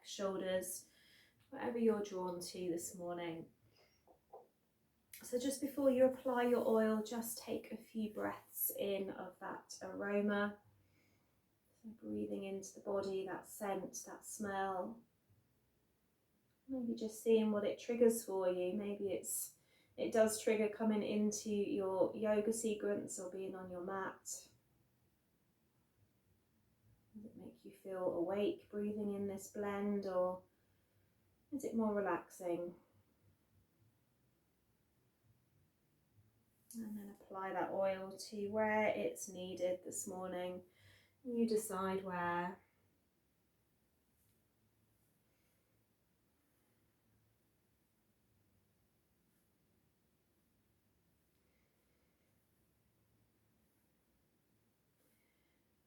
shoulders, whatever you're drawn to this morning. So just before you apply your oil, just take a few breaths in of that aroma. So breathing into the body, that scent, that smell. Maybe just seeing what it triggers for you. Maybe it does trigger coming into your yoga sequence or being on your mat. Does it make you feel awake breathing in this blend, or is it more relaxing? And then apply that oil to where it's needed this morning. You decide where.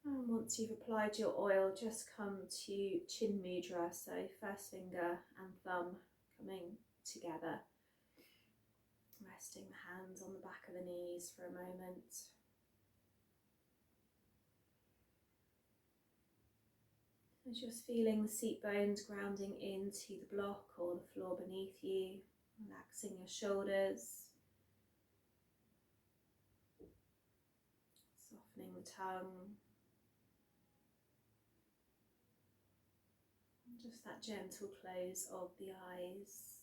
And once you've applied your oil, just come to Chin Mudra, so first finger and thumb coming together. Resting the hands on the back of the knees for a moment. And just feeling the seat bones grounding into the block or the floor beneath you, relaxing your shoulders, softening the tongue. Just that gentle close of the eyes.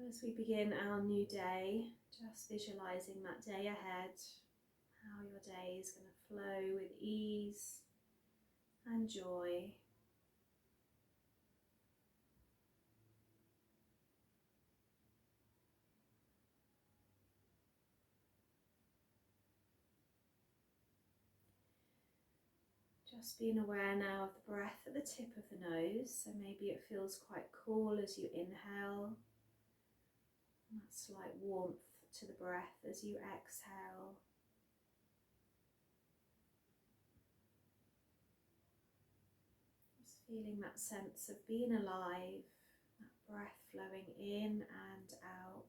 As we begin our new day, just visualizing that day ahead, how your day is going to flow with ease and joy. Just being aware now of the breath at the tip of the nose, so maybe it feels quite cool as you inhale, and that slight warmth to the breath as you exhale. Just feeling that sense of being alive, that breath flowing in and out.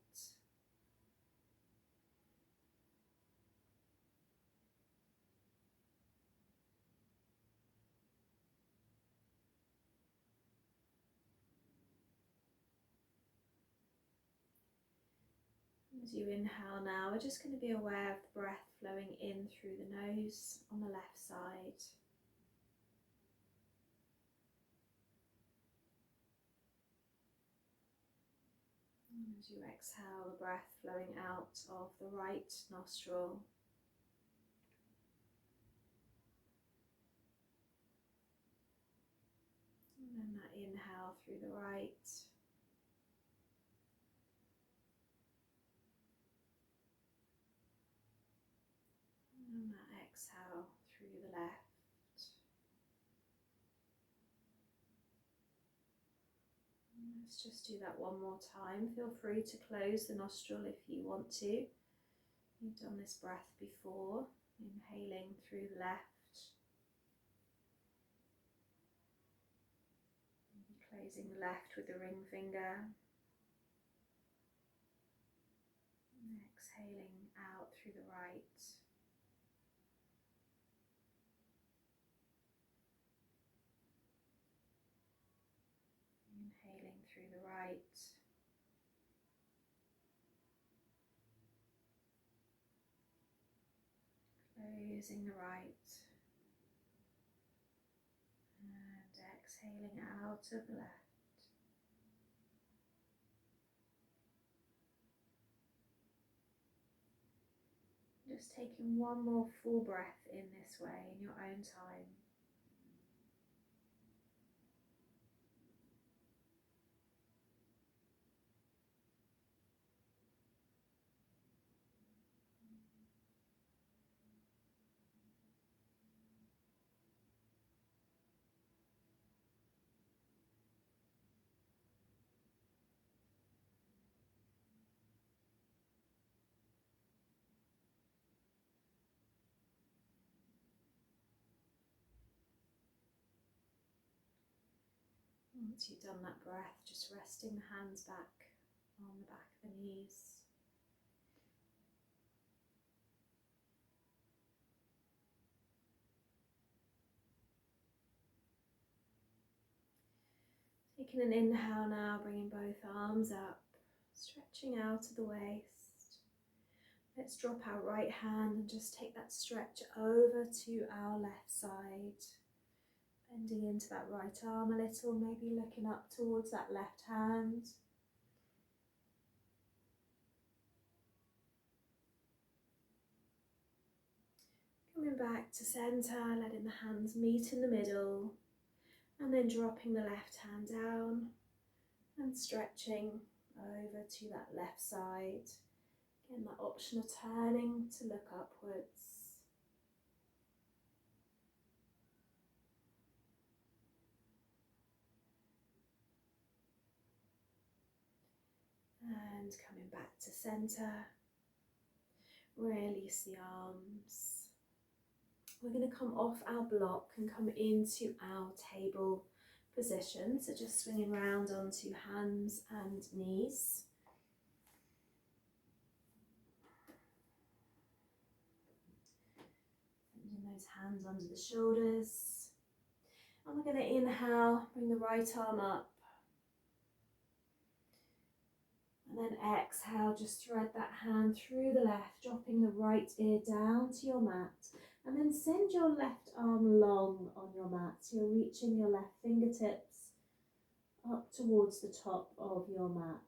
As you inhale now, we're just going to be aware of the breath flowing in through the nose on the left side. And as you exhale, the breath flowing out of the right nostril. And then that inhale through the right. And that exhale through the left. Let's just do that one more time. Feel free to close the nostril if you want to. You've done this breath before. Inhaling through the left. Maybe closing the left with the ring finger. And exhaling out through the right. Inhaling through the right. Closing the right. And exhaling out of the left. Just taking one more full breath in this way in your own time. Once you've done that breath, just resting the hands back on the back of the knees. Taking an inhale now, bringing both arms up, stretching out of the waist. Let's drop our right hand and just take that stretch over to our left side. Bending into that right arm a little, maybe looking up towards that left hand. Coming back to centre, letting the hands meet in the middle, and then dropping the left hand down and stretching over to that left side. Again, that option of turning to look upwards. And coming back to centre, release the arms. We're going to come off our block and come into our table position. So just swinging round onto hands and knees. Bending those hands under the shoulders. And we're going to inhale, bring the right arm up. And then exhale, just thread that hand through the left, dropping the right ear down to your mat. And then send your left arm long on your mat. So you're reaching your left fingertips up towards the top of your mat.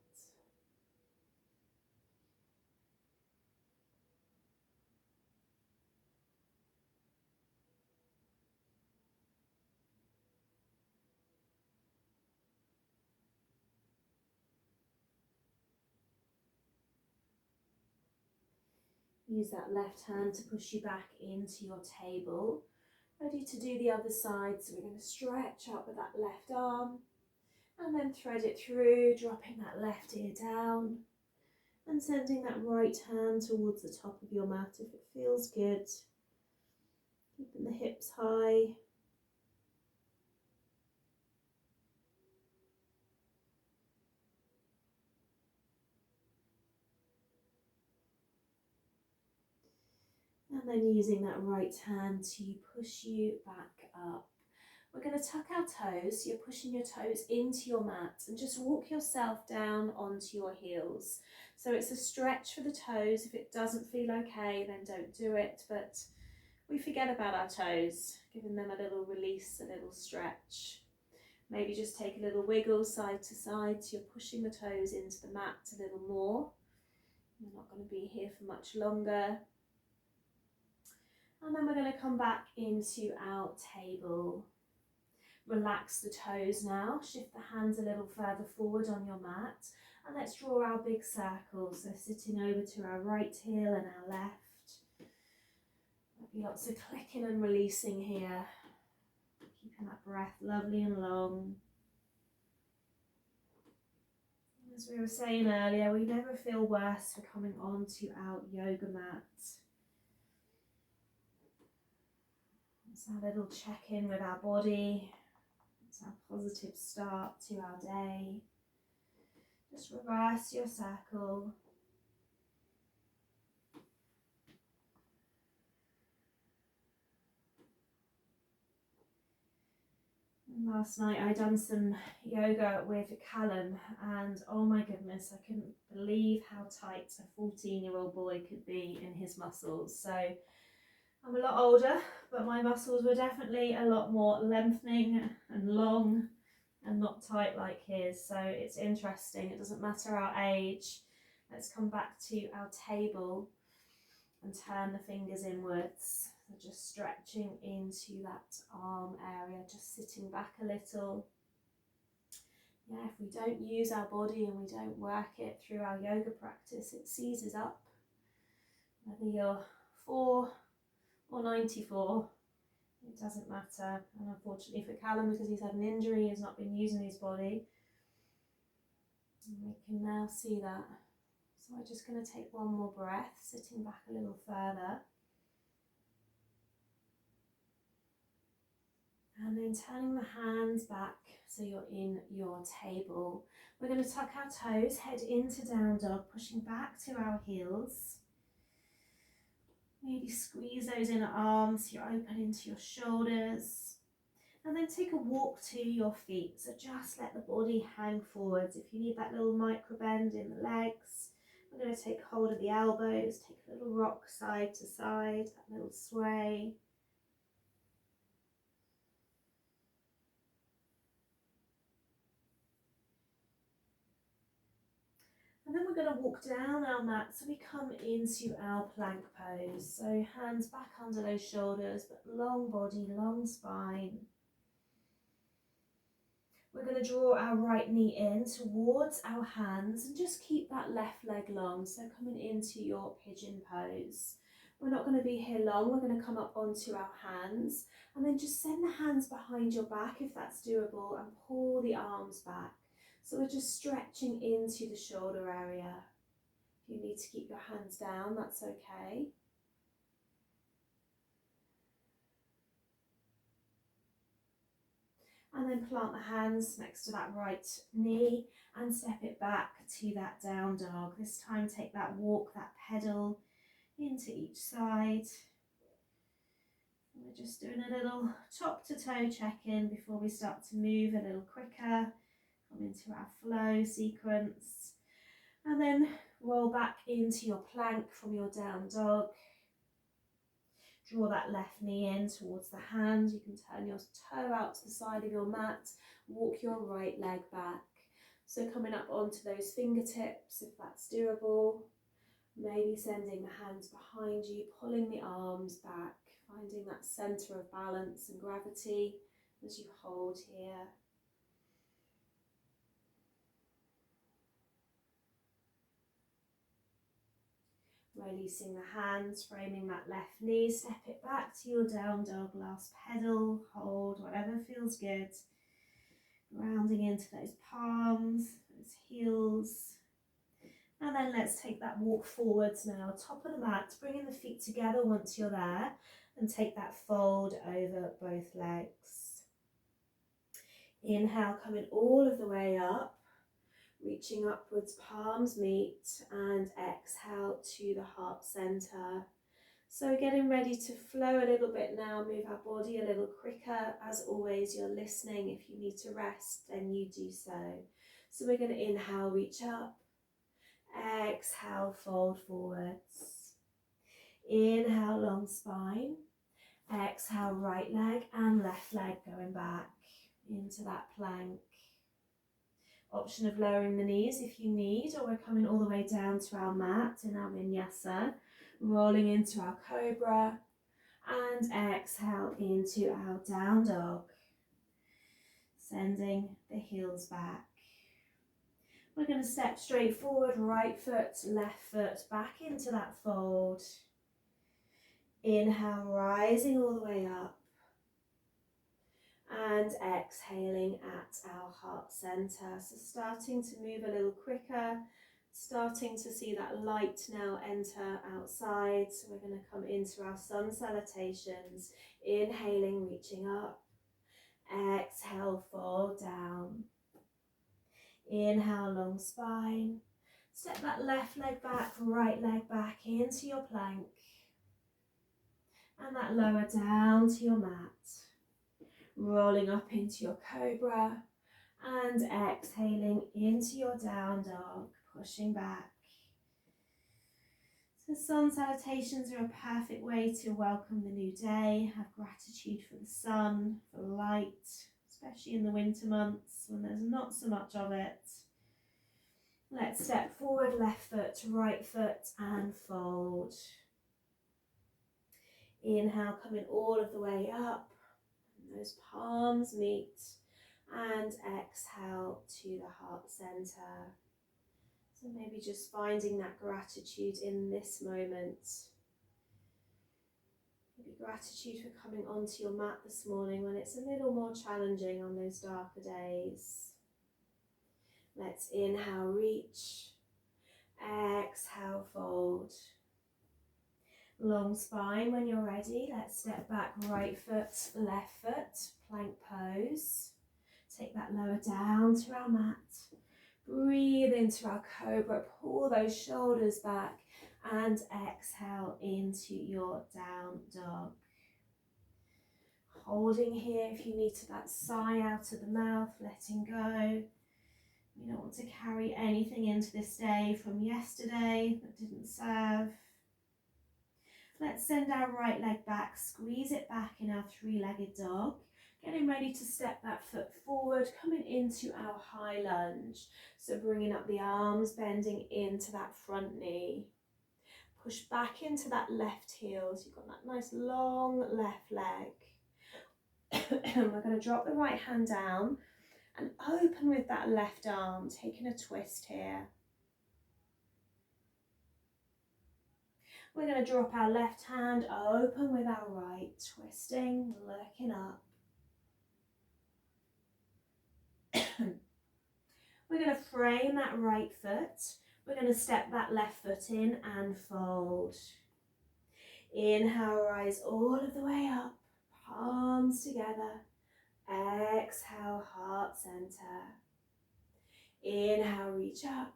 Use that left hand to push you back into your table. Ready to do the other side, so we're going to stretch up with that left arm and then thread it through, dropping that left ear down and sending that right hand towards the top of your mat if it feels good. Keeping the hips high. And then using that right hand to push you back up. We're going to tuck our toes, so you're pushing your toes into your mat and just walk yourself down onto your heels. So it's a stretch for the toes. If it doesn't feel okay, then don't do it, but we forget about our toes, giving them a little release, a little stretch. Maybe just take a little wiggle side to side, so you're pushing the toes into the mat a little more. You're not going to be here for much longer. And then we're going to come back into our table. Relax the toes now, shift the hands a little further forward on your mat, and let's draw our big circle. So sitting over to our right heel and our left. There'll be lots of clicking and releasing here. Keeping that breath lovely and long. As we were saying earlier, we never feel worse for coming onto our yoga mat. It's our little check-in with our body. It's our positive start to our day. Just reverse your circle. And last night I done some yoga with Callum, and oh my goodness, I couldn't believe how tight a 14-year-old boy could be in his muscles. So I'm a lot older, but my muscles were definitely a lot more lengthening and long and not tight like his. So it's interesting, it doesn't matter our age. Let's come back to our table and turn the fingers inwards. So just stretching into that arm area, just sitting back a little. Yeah, if we don't use our body and we don't work it through our yoga practice, it seizes up. Whether you're 4 or 94, it doesn't matter. And unfortunately for Callum, because he's had an injury, he's not been using his body. And we can now see that. So we're just going to take one more breath, sitting back a little further. And then turning the hands back so you're in your table. We're going to tuck our toes, head into down dog, pushing back to our heels. Maybe squeeze those inner arms, so you're open into your shoulders. And then take a walk to your feet. So just let the body hang forwards. If you need that little micro bend in the legs, we're going to take hold of the elbows, take a little rock side to side, that little sway. And then we're going to walk down our mat, so we come into our plank pose. So hands back under those shoulders, but long body, long spine. We're going to draw our right knee in towards our hands and just keep that left leg long. So coming into your pigeon pose. We're not going to be here long. We're going to come up onto our hands and then just send the hands behind your back if that's doable and pull the arms back. So we're just stretching into the shoulder area. If you need to keep your hands down, that's okay. And then plant the hands next to that right knee and step it back to that down dog. This time take that walk, that pedal into each side. We're just doing a little top to toe check-in before we start to move a little quicker. Come into our flow sequence. And then roll back into your plank from your down dog. Draw that left knee in towards the hand. You can turn your toe out to the side of your mat. Walk your right leg back. So coming up onto those fingertips, if that's doable. Maybe sending the hands behind you, pulling the arms back, finding that center of balance and gravity as you hold here. Releasing the hands, framing that left knee, step it back to your down dog, last pedal, hold, whatever feels good. Grounding into those palms, those heels. And then let's take that walk forwards now, top of the mat, bringing the feet together once you're there, and take that fold over both legs. Inhale, coming all of the way up. Reaching upwards, palms meet, and exhale to the heart center. So getting ready to flow a little bit now, move our body a little quicker. As always, you're listening. If you need to rest, then you do so. So we're going to inhale, reach up. Exhale, fold forwards. Inhale, long spine. Exhale, right leg and left leg going back into that plank. Option of lowering the knees if you need, or we're coming all the way down to our mat in our vinyasa, rolling into our cobra, and exhale into our down dog, sending the heels back. We're going to step straight forward, right foot, left foot, back into that fold. Inhale, rising all the way up. And exhaling at our heart center. So starting to move a little quicker, starting to see that light now enter outside. So we're going to come into our sun salutations. Inhaling, reaching up. Exhale, fold down. Inhale, long spine. Step that left leg back, right leg back into your plank. And that lower down to your mat. Rolling up into your cobra and exhaling into your down dog, pushing back. So sun salutations are a perfect way to welcome the new day, have gratitude for the sun, for light, especially in the winter months when there's not so much of it. Let's step forward, left foot, right foot, and fold. Inhale, coming all of the way up. Those palms meet, and exhale to the heart center. So maybe just finding that gratitude in this moment. Maybe gratitude for coming onto your mat this morning when it's a little more challenging on those darker days. Let's inhale, reach. Exhale, fold. Long spine when you're ready. Let's step back, right foot, left foot, plank pose. Take that lower down to our mat. Breathe into our cobra, pull those shoulders back and exhale into your down dog. Holding here if you need to, that sigh out of the mouth, letting go. You don't want to carry anything into this day from yesterday that didn't serve. Let's send our right leg back, squeeze it back in our three-legged dog. Getting ready to step that foot forward, coming into our high lunge. So bringing up the arms, bending into that front knee. Push back into that left heel, so you've got that nice long left leg. We're going to drop the right hand down and open with that left arm, taking a twist here. We're going to drop our left hand, open with our right, twisting, looking up. We're going to frame that right foot. We're going to step that left foot in and fold. Inhale, rise all of the way up, palms together. Exhale, heart center. Inhale, reach up.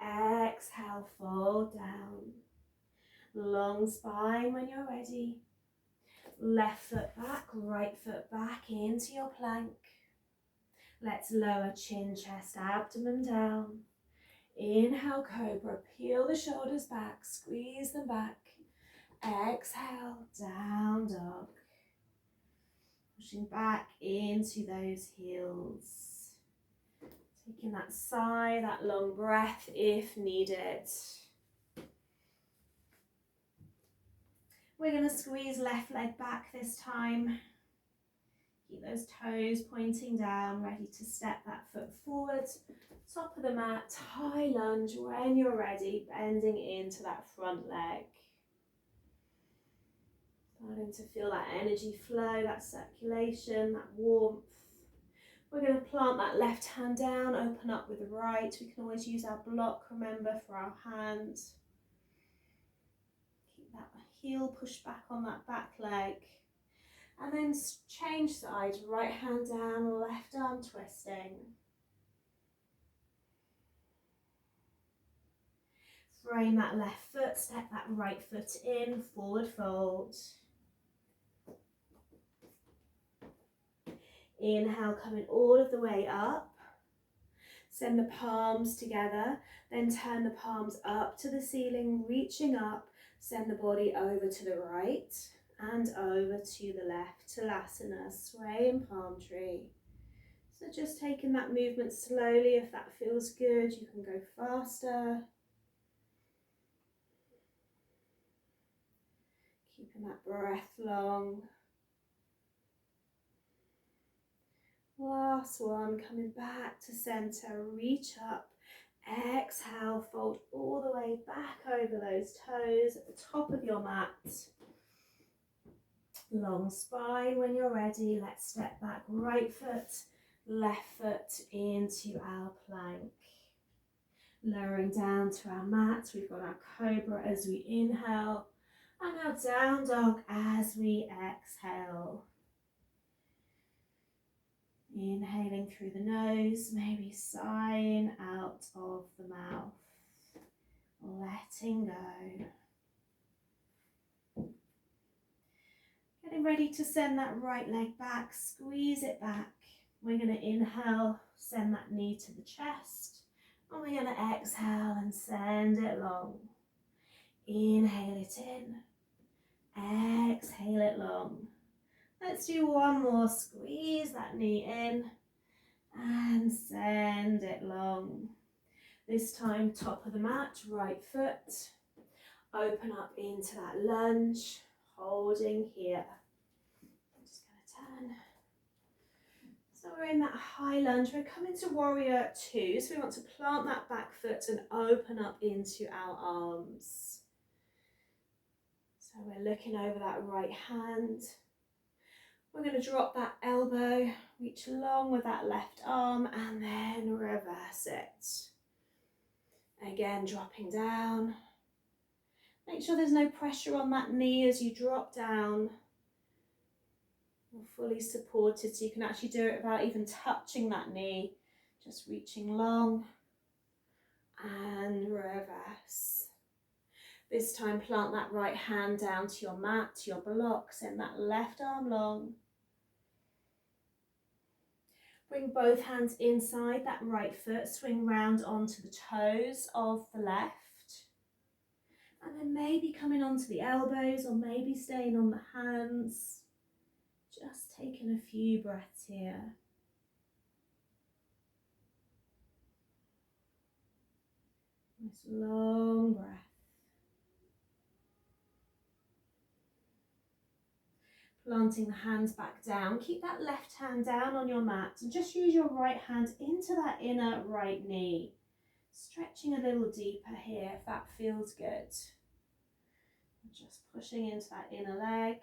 Exhale, fold down. Long spine when you're ready. Left foot back, right foot back into your plank. Let's lower chin, chest, abdomen down. Inhale, cobra, peel the shoulders back, squeeze them back. Exhale, down dog. Pushing back into those heels. Taking that sigh, that long breath if needed. We're going to squeeze left leg back this time. Keep those toes pointing down, ready to step that foot forward. Top of the mat, high lunge when you're ready, bending into that front leg. Starting to feel that energy flow, that circulation, that warmth. We're going to plant that left hand down, open up with the right. We can always use our block, remember, for our hand. Keep that heel pushed back on that back leg. And then change sides, right hand down, left arm twisting. Frame that left foot, step that right foot in, forward fold. Inhale, coming all of the way up. Send the palms together, then turn the palms up to the ceiling, reaching up. Send the body over to the right and over to the left. Talasana, swaying palm tree. So just taking that movement slowly. If that feels good, you can go faster. Keeping that breath long. Last one, coming back to center, reach up, exhale, fold all the way back over those toes at the top of your mat. Long spine when you're ready. Let's step back, right foot, left foot into our plank. Lowering down to our mat, we've got our cobra as we inhale and our down dog as we exhale. Inhaling through the nose, maybe sighing out of the mouth. Letting go. Getting ready to send that right leg back, squeeze it back. We're going to inhale, send that knee to the chest. And we're going to exhale and send it long. Inhale it in. Exhale it long. Let's do one more. Squeeze that knee in and send it long. This time, top of the mat, right foot. Open up into that lunge, holding here. I'm just going to turn. So we're in that high lunge. We're coming to warrior two. So we want to plant that back foot and open up into our arms. So we're looking over that right hand. We're going to drop that elbow, reach along with that left arm and then reverse it. Again, dropping down. Make sure there's no pressure on that knee as you drop down. You're fully supported, so you can actually do it without even touching that knee. Just reaching long and reverse. This time plant that right hand down to your mat, to your block, send that left arm long. Bring both hands inside that right foot, swing round onto the toes of the left. And then maybe coming onto the elbows or maybe staying on the hands. Just taking a few breaths here. Nice long breath. Planting the hands back down. Keep that left hand down on your mat and just use your right hand into that inner right knee. Stretching a little deeper here if that feels good. Just pushing into that inner leg.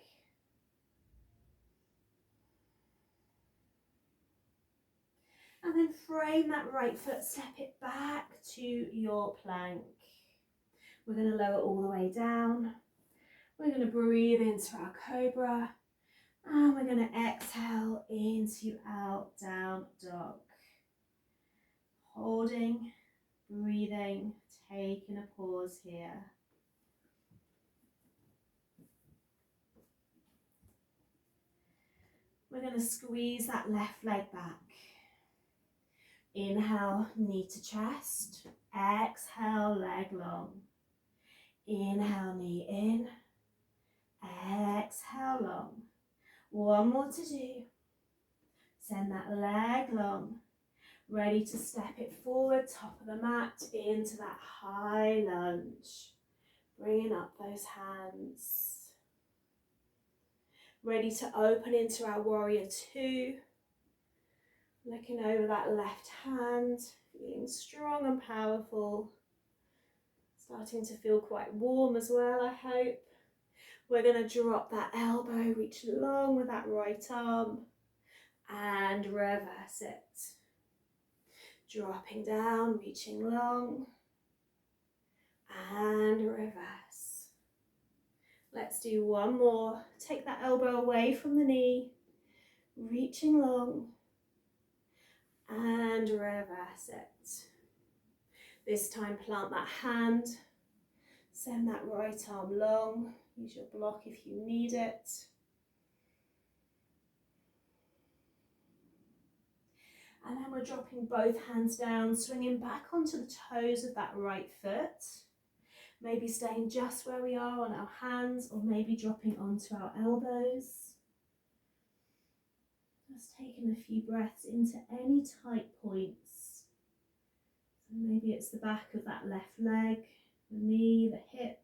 And then frame that right foot, step it back to your plank. We're going to lower all the way down. We're going to breathe into our cobra. And we're going to exhale into our down dog. Holding, breathing, taking a pause here. We're going to squeeze that left leg back. Inhale, knee to chest. Exhale, leg long. Inhale, knee in. Exhale, long. One more to do. Send that leg long. Ready to step it forward, top of the mat, into that high lunge. Bringing up those hands. Ready to open into our warrior two. Looking over that left hand, feeling strong and powerful. Starting to feel quite warm as well, I hope. We're going to drop that elbow, reach long with that right arm and reverse it. Dropping down, reaching long and reverse. Let's do one more. Take that elbow away from the knee, reaching long and reverse it. This time plant that hand, send that right arm long, use your block if you need it. And then we're dropping both hands down, swinging back onto the toes of that right foot. Maybe staying just where we are on our hands or maybe dropping onto our elbows. Just taking a few breaths into any tight points. So maybe it's the back of that left leg, the knee, the hip.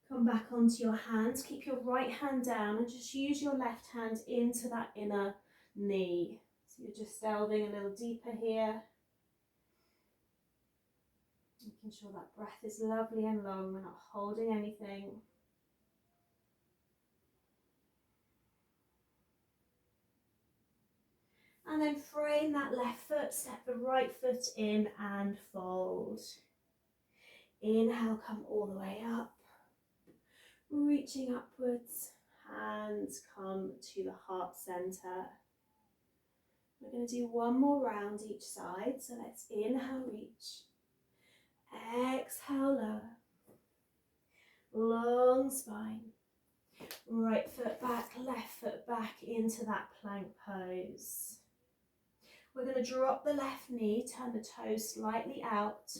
Come back onto your hands, keep your right hand down and just use your left hand into that inner knee. So you're just delving a little deeper here. Making sure that breath is lovely and long, we're not holding anything. And then frame that left foot, step the right foot in and fold. Inhale, come all the way up. Reaching upwards, hands come to the heart center. We're going to do one more round each side, so let's inhale, reach. Exhale, lower. Long spine. Right foot back, left foot back into that plank pose. We're going to drop the left knee, turn the toes slightly out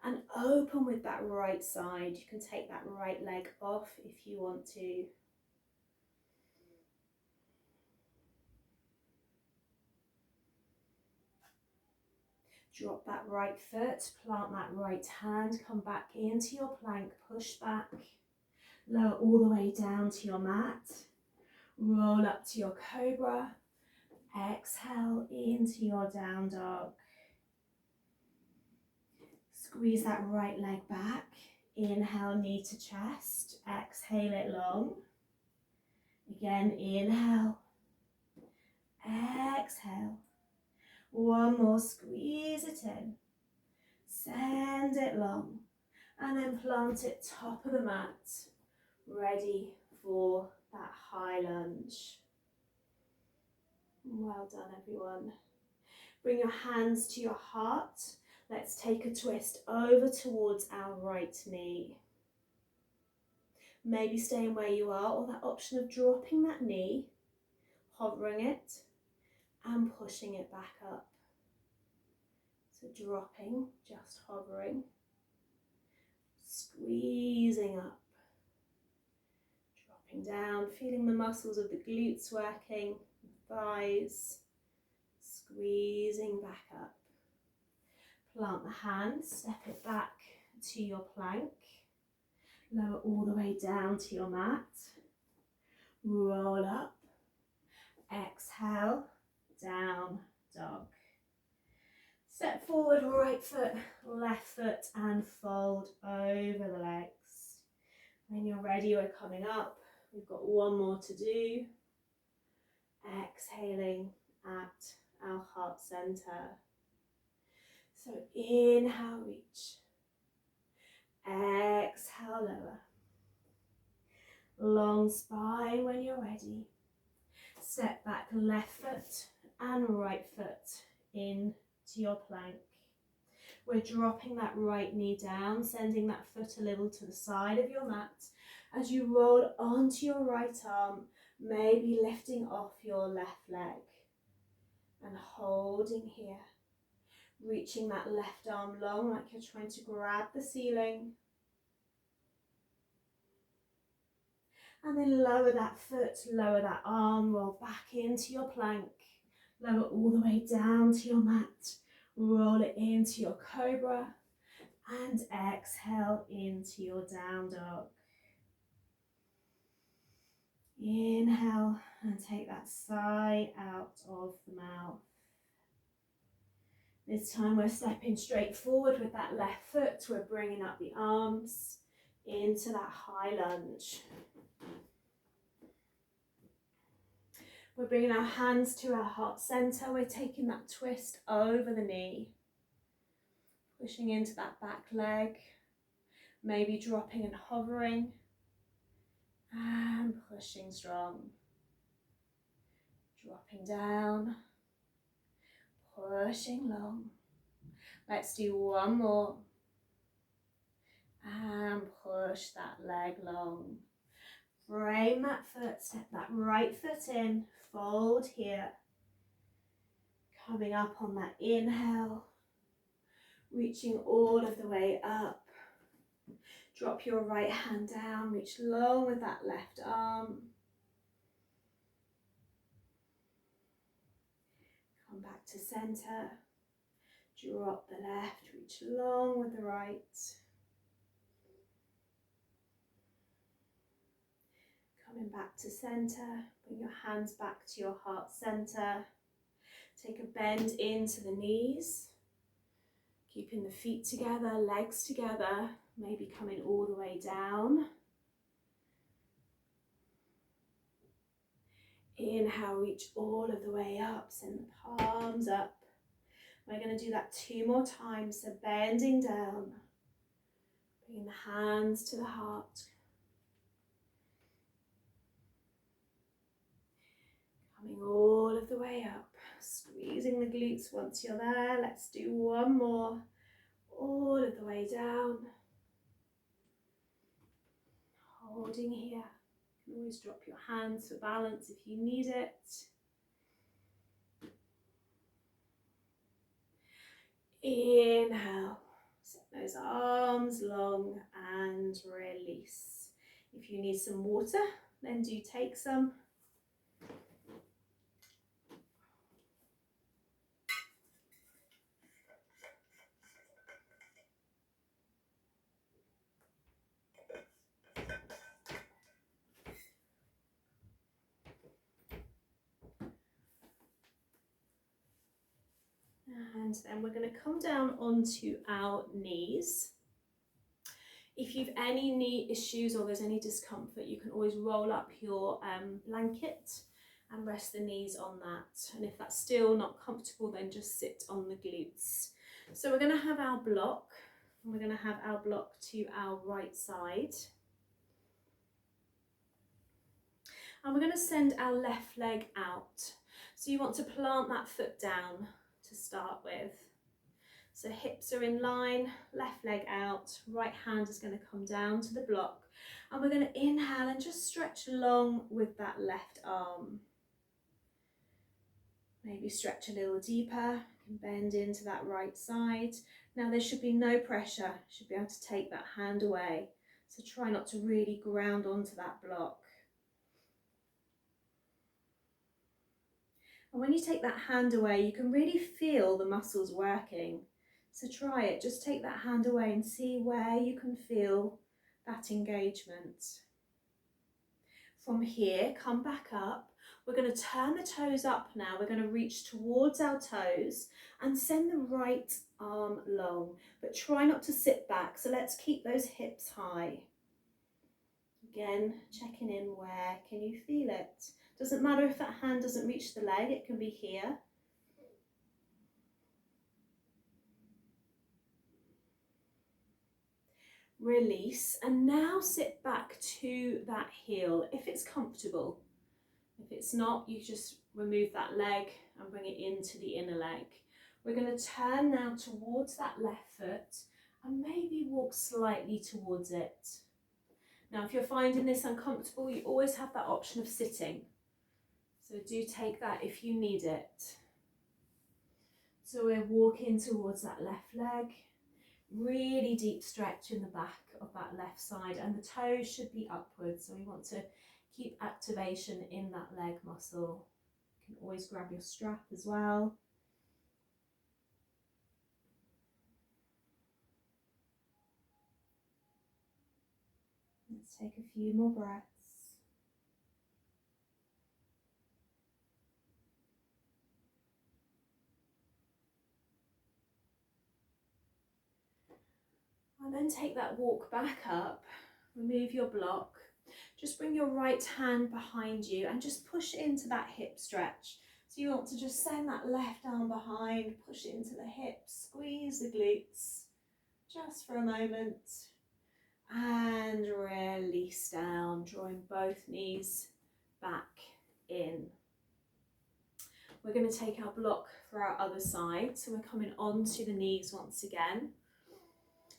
and open with that right side. You can take that right leg off if you want to. Drop that right foot, plant that right hand, come back into your plank, push back, lower all the way down to your mat, roll up to your cobra, exhale into your down dog. Squeeze that right leg back, inhale knee to chest, exhale it long. Again, inhale, exhale. One more, squeeze it in, send it long, and then plant it top of the mat, ready for that high lunge. Well done, everyone. Bring your hands to your heart. Let's take a twist over towards our right knee. Maybe staying where you are, or that option of dropping that knee, hovering it and pushing it back up. So dropping, just hovering, squeezing up, dropping down, feeling the muscles of the glutes working, thighs, squeezing back up. Plant the hands, step it back to your plank. Lower all the way down to your mat. Roll up. Exhale, down dog. Step forward, right foot, left foot, and fold over the legs. When you're ready, we're coming up. We've got one more to do. Exhaling at our heart center. So inhale, reach. Exhale, lower. Long spine when you're ready. Step back, left foot and right foot into your plank. We're dropping that right knee down, sending that foot a little to the side of your mat. As you roll onto your right arm, maybe lifting off your left leg and holding here. Reaching that left arm long like you're trying to grab the ceiling. And then lower that foot, lower that arm, roll back into your plank. Lower all the way down to your mat. Roll it into your cobra. And exhale into your down dog. Inhale and take that sigh out of the mouth. This time we're stepping straight forward with that left foot. We're bringing up the arms into that high lunge. We're bringing our hands to our heart center. We're taking that twist over the knee. Pushing into that back leg. Maybe dropping and hovering. And pushing strong. Dropping down. Pushing long. Let's do one more. And push that leg long. Frame that foot, step that right foot in, fold here. Coming up on that inhale, reaching all of the way up. Drop your right hand down, reach long with that left arm. Come back to center. Drop the left, reach long with the right. Coming back to center, bring your hands back to your heart center. Take a bend into the knees, keeping the feet together, legs together, maybe coming all the way down. Inhale, reach all of the way up, send the palms up. We're going to do that 2 more times, so bending down, bringing the hands to the heart. Coming all of the way up, squeezing the glutes once you're there. Let's do one more, all of the way down. Holding here. You can always drop your hands for balance if you need it. Inhale, set those arms long and release. If you need some water, then do take some. And then we're going to come down onto our knees. If you've any knee issues or there's any discomfort, you can always roll up your blanket and rest the knees on that. And if that's still not comfortable, then just sit on the glutes. So we're going to have our block, and we're going to have our block to our right side. And we're going to send our left leg out. So you want to plant that foot down to start with. So hips are in line, left leg out, right hand is going to come down to the block, and we're going to inhale and just stretch along with that left arm. Maybe stretch a little deeper, you can bend into that right side. Now there should be no pressure, you should be able to take that hand away. So try not to really ground onto that block. And when you take that hand away, you can really feel the muscles working. So try it, just take that hand away and see where you can feel that engagement. From here, come back up. We're going to turn the toes up now. We're going to reach towards our toes and send the right arm long, but try not to sit back. So let's keep those hips high. Again, checking in where can you feel it? Doesn't matter if that hand doesn't reach the leg, it can be here. Release, and now sit back to that heel if it's comfortable. If it's not, you just remove that leg and bring it into the inner leg. We're going to turn now towards that left foot and maybe walk slightly towards it. Now if you're finding this uncomfortable, you always have that option of sitting. So do take that if you need it. So we're walking towards that left leg. Really deep stretch in the back of that left side, and the toes should be upwards, so we want to keep activation in that leg muscle. You can always grab your strap as well. Let's take a few more breaths. And then take that walk back up, remove your block, just bring your right hand behind you and just push into that hip stretch. So you want to just send that left arm behind, push into the hips, squeeze the glutes, just for a moment, and release down, drawing both knees back in. We're going to take our block for our other side, so we're coming onto the knees once again.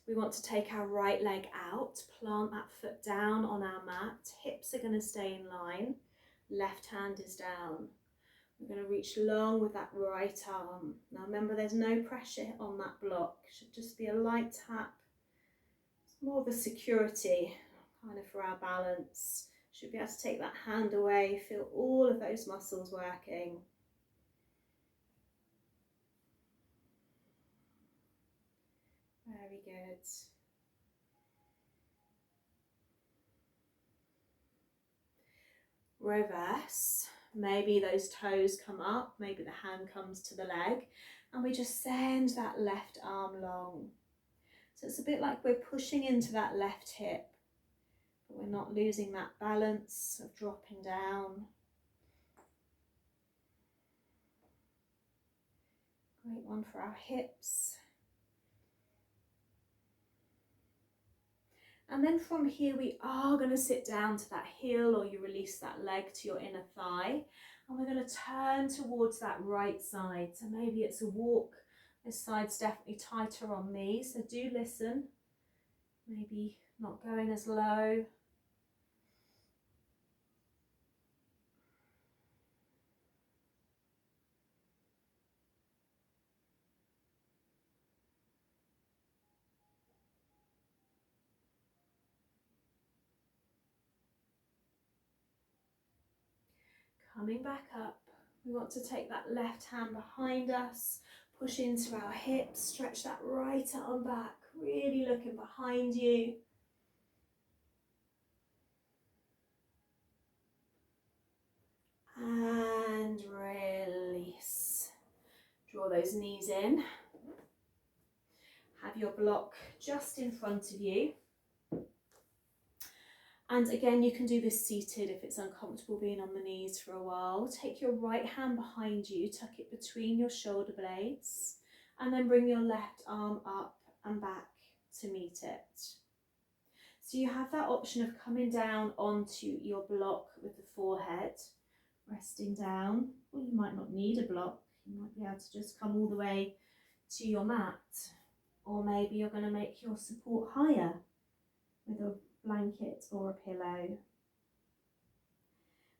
We want to take our right leg out, plant that foot down on our mat, hips are going to stay in line, left hand is down. We're going to reach long with that right arm. Now remember, there's no pressure on that block, it should just be a light tap. It's more of a security, kind of for our balance. Should be able to take that hand away, feel all of those muscles working. Very good. Reverse. Maybe those toes come up, maybe the hand comes to the leg, and we just send that left arm long. So it's a bit like we're pushing into that left hip, but we're not losing that balance of dropping down. Great one for our hips. And then from here we are going to sit down to that heel, or you release that leg to your inner thigh, and we're going to turn towards that right side. So maybe it's a walk. This side's definitely tighter on me, so do listen. Maybe not going as low. Coming back up, we want to take that left hand behind us, push into our hips, stretch that right arm back, really looking behind you. And release. Draw those knees in. Have your block just in front of you. And again, you can do this seated if it's uncomfortable being on the knees for a while. Take your right hand behind you, tuck it between your shoulder blades, and then bring your left arm up and back to meet it. So you have that option of coming down onto your block with the forehead, resting down, or you might not need a block. You might be able to just come all the way to your mat, or maybe you're going to make your support higher with a blanket or a pillow.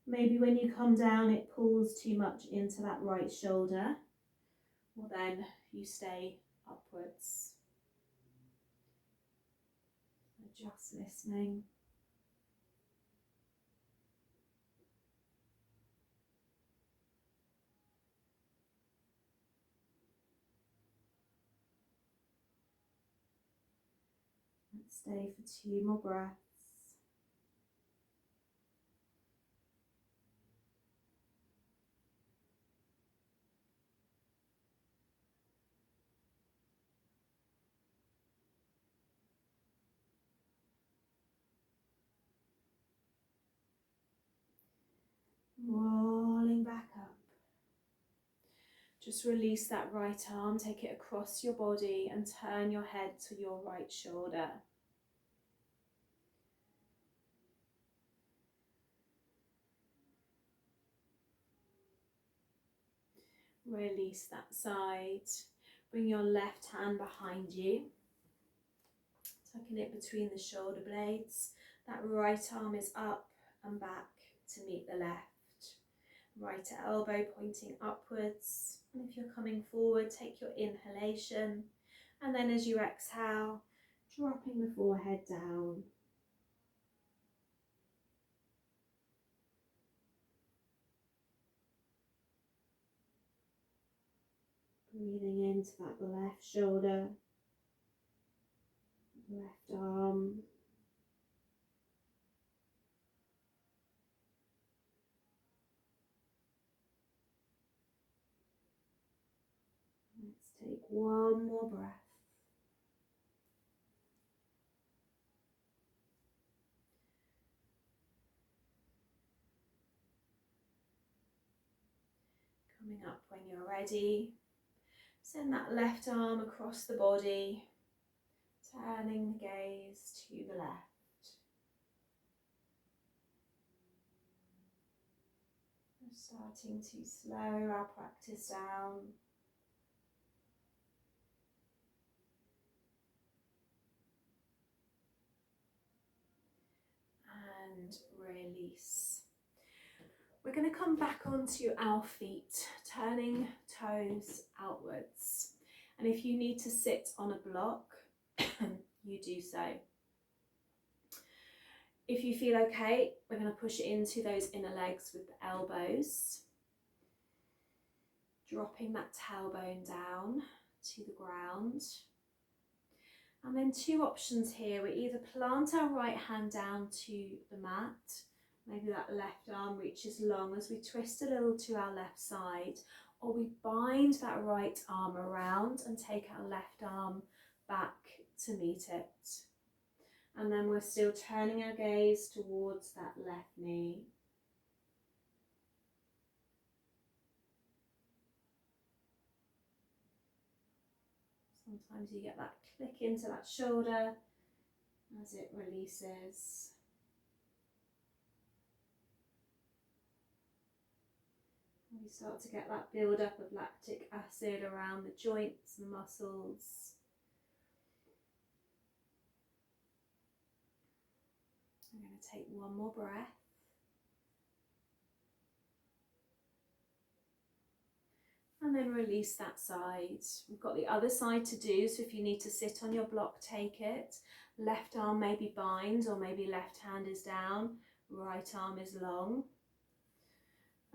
Maybe when you come down it pulls too much into that right shoulder, well then you stay upwards. So just listening. Let's stay for 2 more breaths. Rolling back up. Just release that right arm, take it across your body and turn your head to your right shoulder. Release that side. Bring your left hand behind you, tucking it between the shoulder blades. That right arm is up and back to meet the left. Right elbow pointing upwards. And if you're coming forward, take your inhalation. And then as you exhale, dropping the forehead down. Breathing into that left shoulder, left arm. Let's take one more breath. Coming up when you're ready. Send that left arm across the body, turning the gaze to the left. We're starting to slow our practice down. And release. We're going to come back onto our feet, turning toes outwards. And if you need to sit on a block, you do so. If you feel okay, we're going to push into those inner legs with the elbows. Dropping that tailbone down to the ground. And then 2 options here. We either plant our right hand down to the mat. Maybe that left arm reaches long as we twist a little to our left side, or we bind that right arm around and take our left arm back to meet it. And then we're still turning our gaze towards that left knee. Sometimes you get that click into that shoulder as it releases. We start to get that build up of lactic acid around the joints and muscles. I'm going to take one more breath. And then release that side. We've got the other side to do, so if you need to sit on your block, take it. Left arm maybe binds, or maybe left hand is down, right arm is long.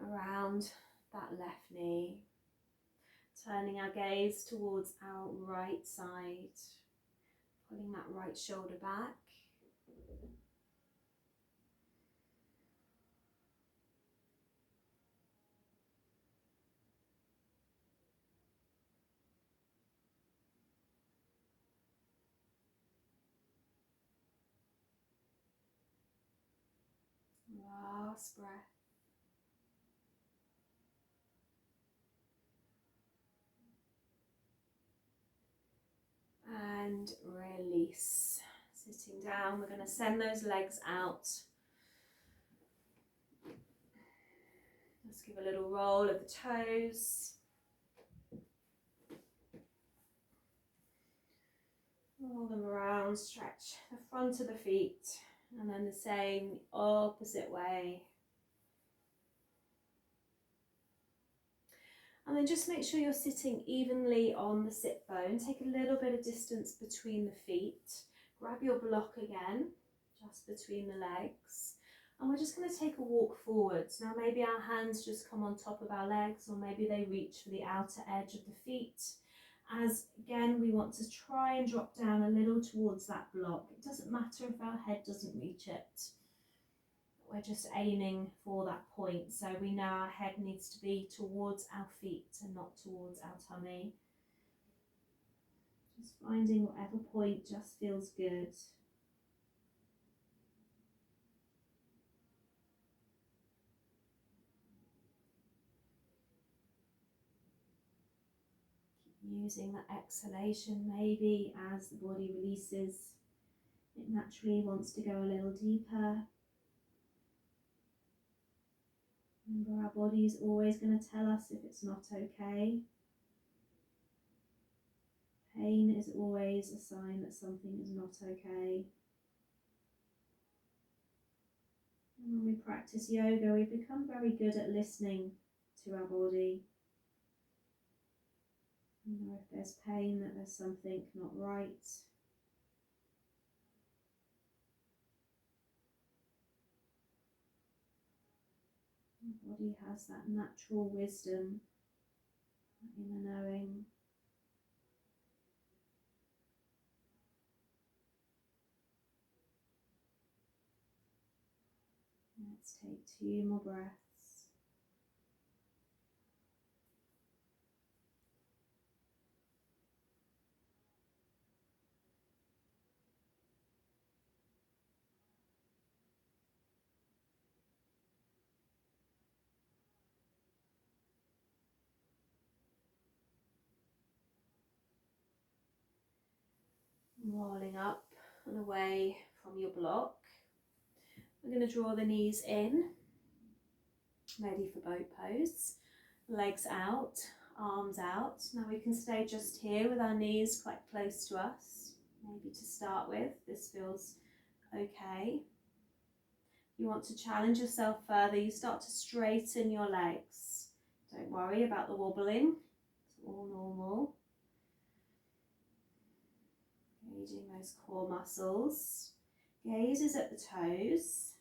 Around that left knee. Turning our gaze towards our right side. Pulling that right shoulder back. Last breath. And release. Sitting down, we're going to send those legs out Let's give a little roll of the toes. Roll them around, stretch the front of the feet, and then the same opposite way. And then just make sure you're sitting evenly on the sit bone. Take a little bit of distance between the feet. Grab your block again, just between the legs. And we're just going to take a walk forwards. Now maybe our hands just come on top of our legs, or maybe they reach for the outer edge of the feet. As again, we want to try and drop down a little towards that block. It doesn't matter if our head doesn't reach it. We're just aiming for that point, so we know our head needs to be towards our feet and not towards our tummy. Just finding whatever point just feels good. Keep using that exhalation maybe as the body releases. It naturally wants to go a little deeper. Remember, our body is always going to tell us if it's not okay. Pain is always a sign that something is not okay. And when we practice yoga, we become very good at listening to our body. You know, if there's pain, that there's something not right. The body has that natural wisdom, that inner knowing. Let's take 2 more breaths. Rolling up and away from your block. We're going to draw the knees in, ready for boat pose. Legs out, arms out. Now we can stay just here with our knees quite close to us. Maybe to start with, this feels okay. If you want to challenge yourself further, you start to straighten your legs. Don't worry about the wobbling, it's all normal. Engaging those core muscles. Gaze is at the toes.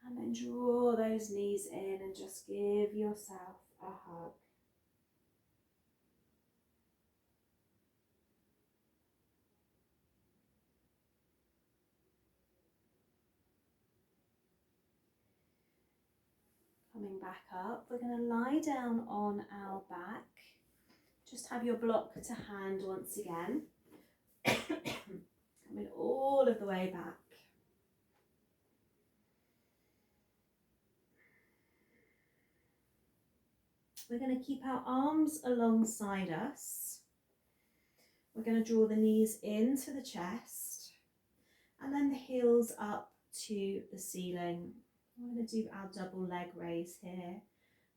And then draw those knees in and just give yourself a hug. Coming back up, we're going to lie down on our back. Just have your block to hand once again. Coming all of the way back. We're going to keep our arms alongside us. We're going to draw the knees into the chest and then the heels up to the ceiling. We're going to do our double leg raise here.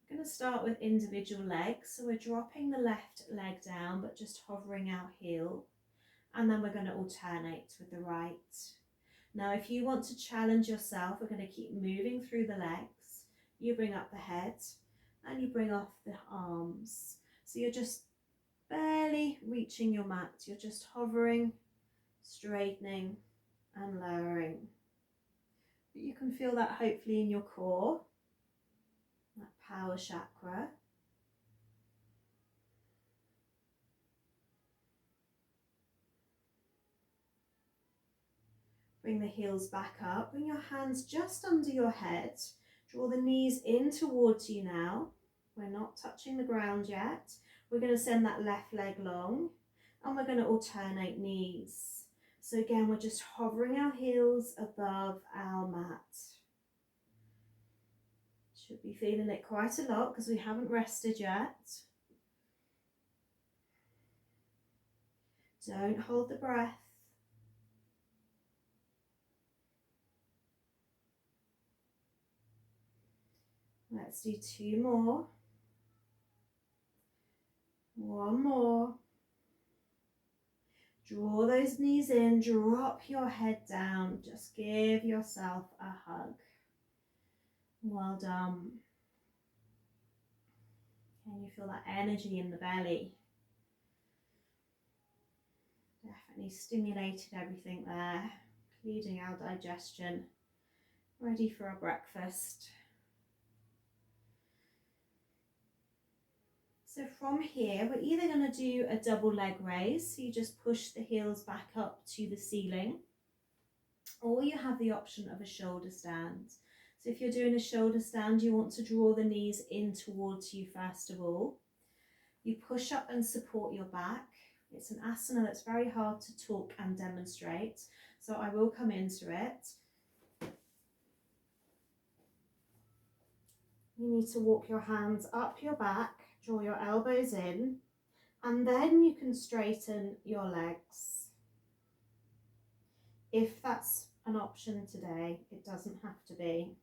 We're going to start with individual legs. So we're dropping the left leg down but just hovering our heel. And then we're going to alternate with the right. Now if you want to challenge yourself, we're going to keep moving through the legs. You bring up the head and you bring off the arms. So you're just barely reaching your mat. You're just hovering, straightening and lowering. But you can feel that hopefully in your core, that power chakra. Bring the heels back up, bring your hands just under your head. Draw the knees in towards you now. We're not touching the ground yet. We're going to send that left leg long and we're going to alternate knees. So again, we're just hovering our heels above our mat. Should be feeling it quite a lot because we haven't rested yet. Don't hold the breath. Let's do 2 more. 1 more. Draw those knees in, drop your head down. Just give yourself a hug. Well done. Can you feel that energy in the belly? Definitely stimulated everything there, including our digestion. Ready for our breakfast. So from here, we're either going to do a double leg raise, so you just push the heels back up to the ceiling, or you have the option of a shoulder stand. So if you're doing a shoulder stand, you want to draw the knees in towards you first of all. You push up and support your back. It's an asana that's very hard to talk and demonstrate, so I will come into it. You need to walk your hands up your back, draw your elbows in, and then you can straighten your legs. If that's an option today, it doesn't have to be.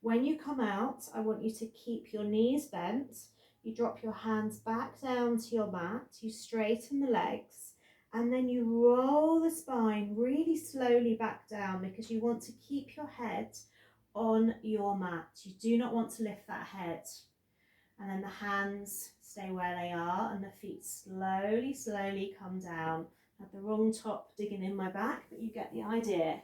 When you come out, I want you to keep your knees bent. You drop your hands back down to your mat, you straighten the legs, and then you roll the spine really slowly back down because you want to keep your head on your mat. You do not want to lift that head. And then the hands stay where they are and the feet slowly, slowly come down. I had the wrong top digging in my back, but you get the idea.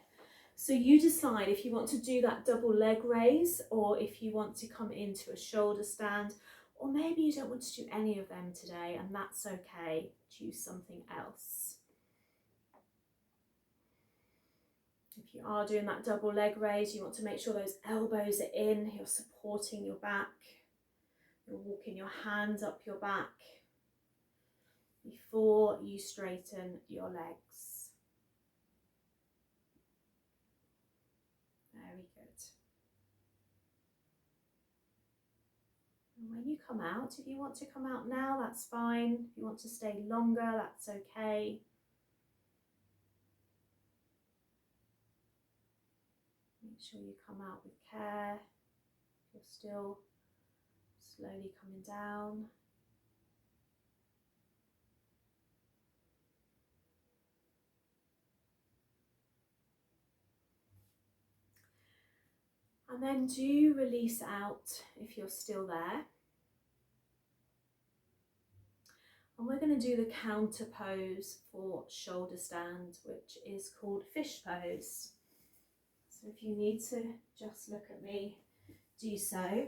So you decide if you want to do that double leg raise or if you want to come into a shoulder stand, or maybe you don't want to do any of them today, and that's okay. Choose something else. If you are doing that double leg raise, you want to make sure those elbows are in, you're supporting your back. You're walking your hands up your back before you straighten your legs. Very good. And when you come out, if you want to come out now, that's fine. If you want to stay longer, that's okay. Make sure you come out with care. You're still slowly coming down. And then do release out if you're still there. And we're going to do the counter pose for shoulder stand, which is called fish pose. So if you need to just look at me, do so.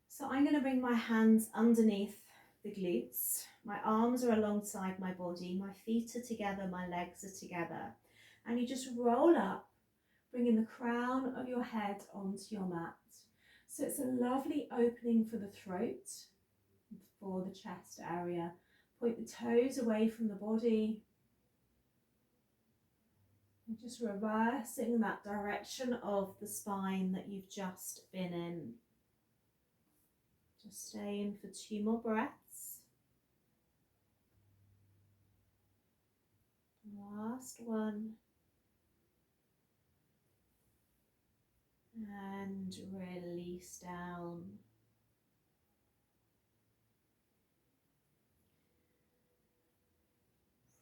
So I'm going to bring my hands underneath the glutes. My arms are alongside my body, my feet are together, my legs are together. And you just roll up, bringing the crown of your head onto your mat. So it's a lovely opening for the throat, for the chest area. Point the toes away from the body. And just reversing that direction of the spine that you've just been in. Just stay in for 2 more breaths. Last one. And release down.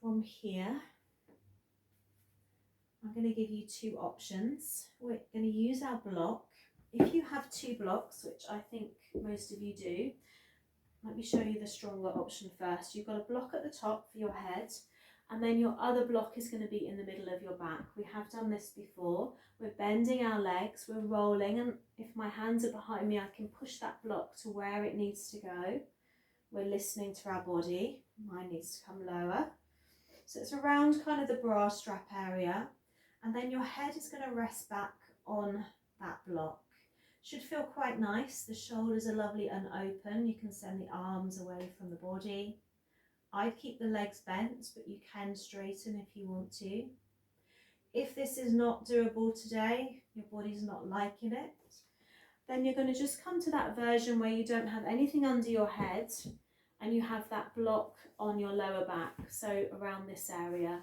From here, I'm going to give you 2 options. We're going to use our block. If you have 2 blocks, which I think most of you do, let me show you the stronger option first. You've got a block at the top for your head, and then your other block is going to be in the middle of your back. We have done this before. We're bending our legs, we're rolling, and if my hands are behind me, I can push that block to where it needs to go. We're listening to our body. Mine needs to come lower. So it's around kind of the bra strap area, and then your head is going to rest back on that block. Should feel quite nice. The shoulders are lovely and open. You can send the arms away from the body. I'd keep the legs bent, but you can straighten if you want to. If this is not doable today, your body's not liking it, then you're going to just come to that version where you don't have anything under your head and you have that block on your lower back, so around this area.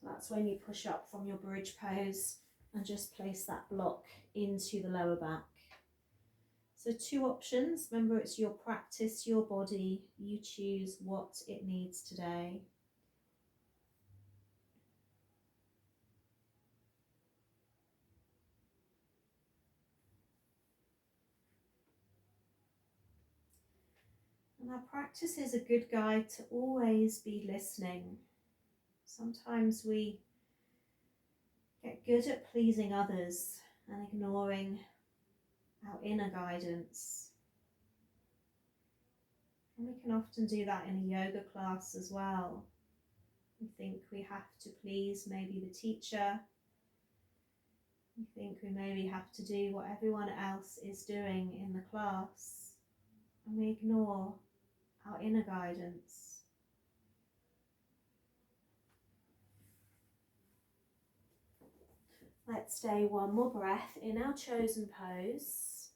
So that's when you push up from your bridge pose and just place that block into the lower back. So 2 options. Remember, it's your practice, your body. You choose what it needs today. And our practice is a good guide to always be listening. Sometimes we get good at pleasing others and ignoring our inner guidance. And we can often do that in a yoga class as well. We think we have to please maybe the teacher. We think we maybe have to do what everyone else is doing in the class. And we ignore our inner guidance. Let's stay one more breath in our chosen pose.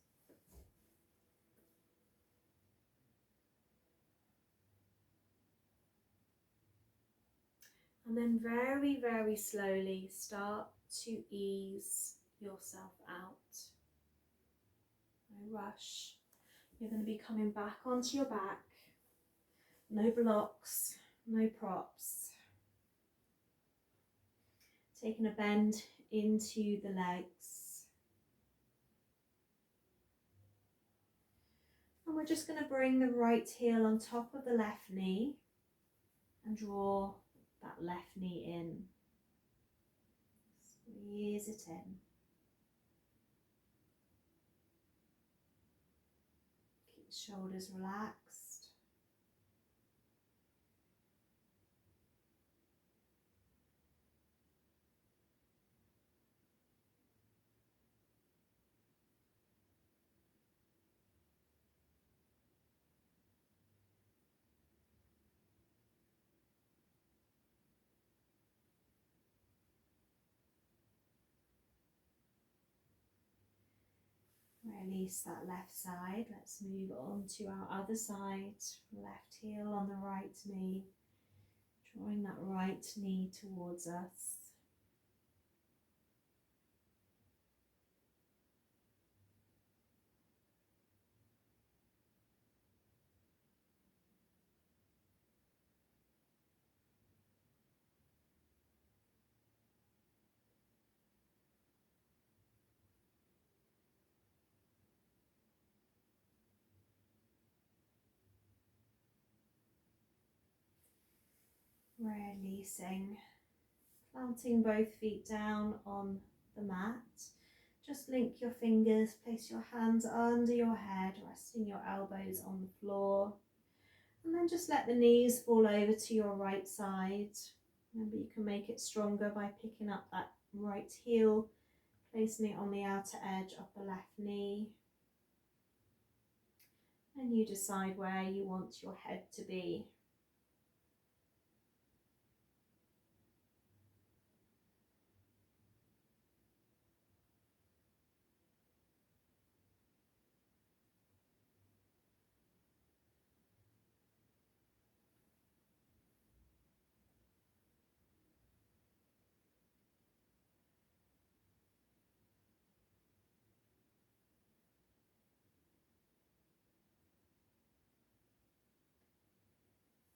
And then very, very slowly start to ease yourself out. No rush. You're going to be coming back onto your back. No blocks, no props. Taking a bend into the legs. And we're just going to bring the right heel on top of the left knee and draw that left knee in. Squeeze it in. Keep the shoulders relaxed. Release that left side. Let's move on to our other side. Left heel on the right knee. Drawing that right knee towards us. Releasing. Planting both feet down on the mat. Just link your fingers, place your hands under your head, resting your elbows on the floor. And then just let the knees fall over to your right side. Remember, you can make it stronger by picking up that right heel, placing it on the outer edge of the left knee. And you decide where you want your head to be.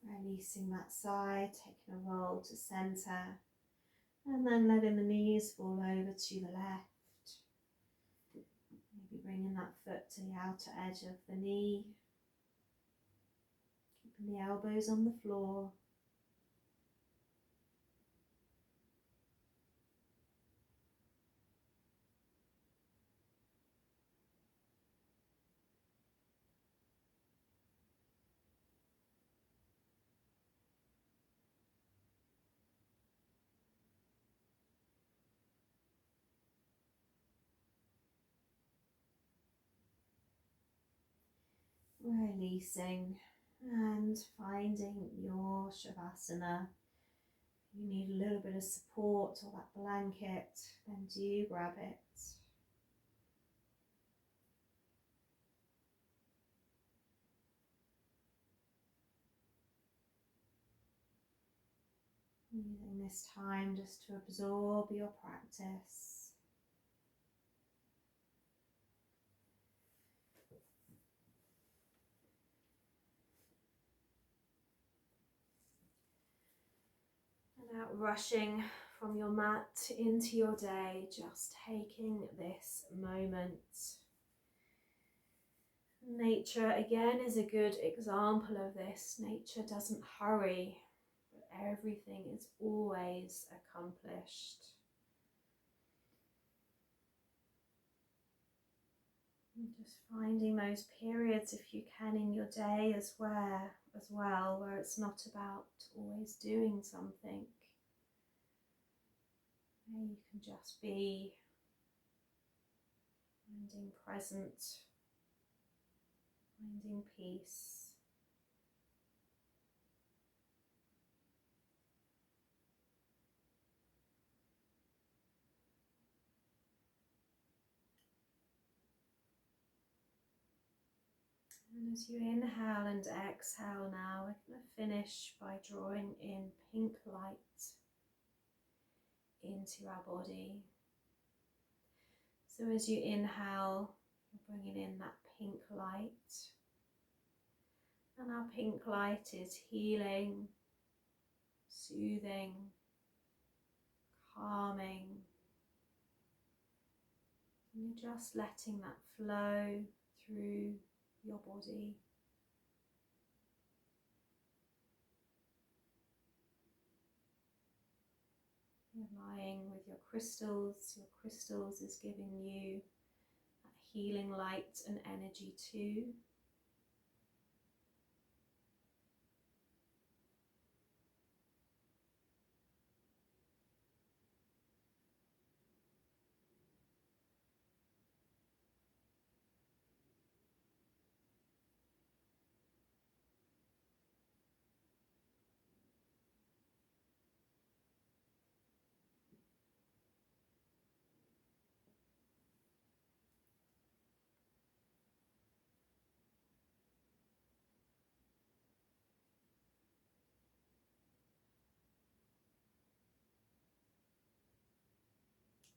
Releasing that side, taking a roll to centre, and then letting the knees fall over to the left. Maybe bringing that foot to the outer edge of the knee, keeping the elbows on the floor. Releasing and finding your Shavasana. If you need a little bit of support or that blanket, then do grab it. Using this time just to absorb your practice. Without rushing from your mat into your day, just taking this moment. Nature again is a good example of this. Nature doesn't hurry, but everything is always accomplished. And just finding those periods, if you can, in your day as well, where it's not about always doing something. Where you can just be finding present, finding peace. And as you inhale and exhale now, we're going to finish by drawing in pink light into our body. So as you inhale, you're bringing in that pink light. And our pink light is healing, soothing, calming. And you're just letting that flow through your body. You're lying with your crystals. Your crystals is giving you that healing light and energy too.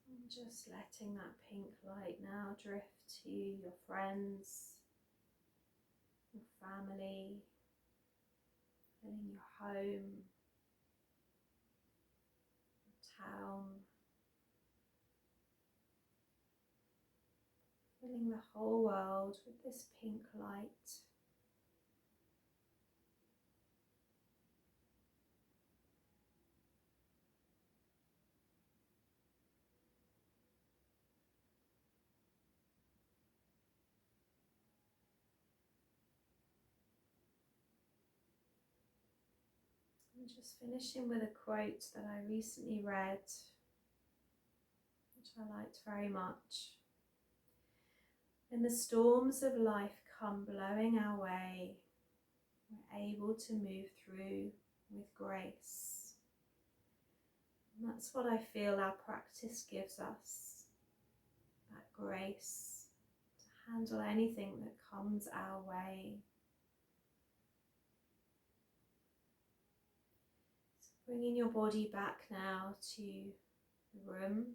And just letting that pink light now drift to your friends, your family, filling your home, your town, filling the whole world with this pink light. And just finishing with a quote that I recently read, which I liked very much. When the storms of life come blowing our way, we're able to move through with grace. And that's what I feel our practice gives us, that grace to handle anything that comes our way. So bringing your body back now to the room,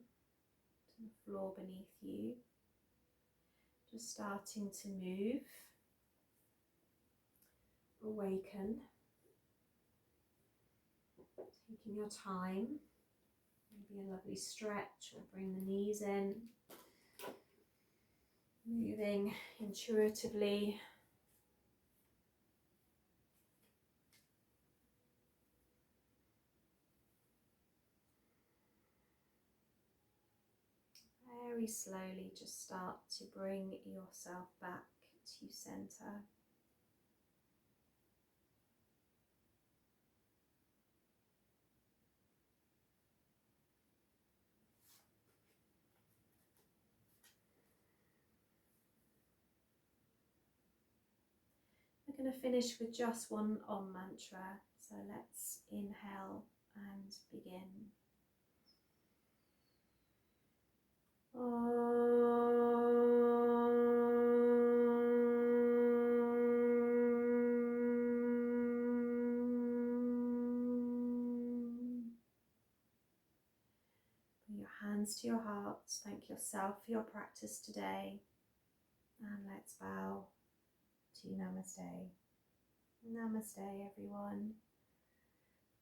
to the floor beneath you. Just starting to move, awaken, taking your time, maybe a lovely stretch or bring the knees in, moving intuitively. Very slowly just start to bring yourself back to center. We're going to finish with just one Om mantra, so let's inhale and begin. hands to your heart. Thank yourself for your practice today. And let's bow to Namaste. Namaste, everyone.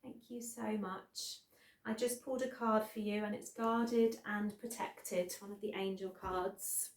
Thank you so much. I just pulled a card for you, and it's guarded and protected, one of the angel cards.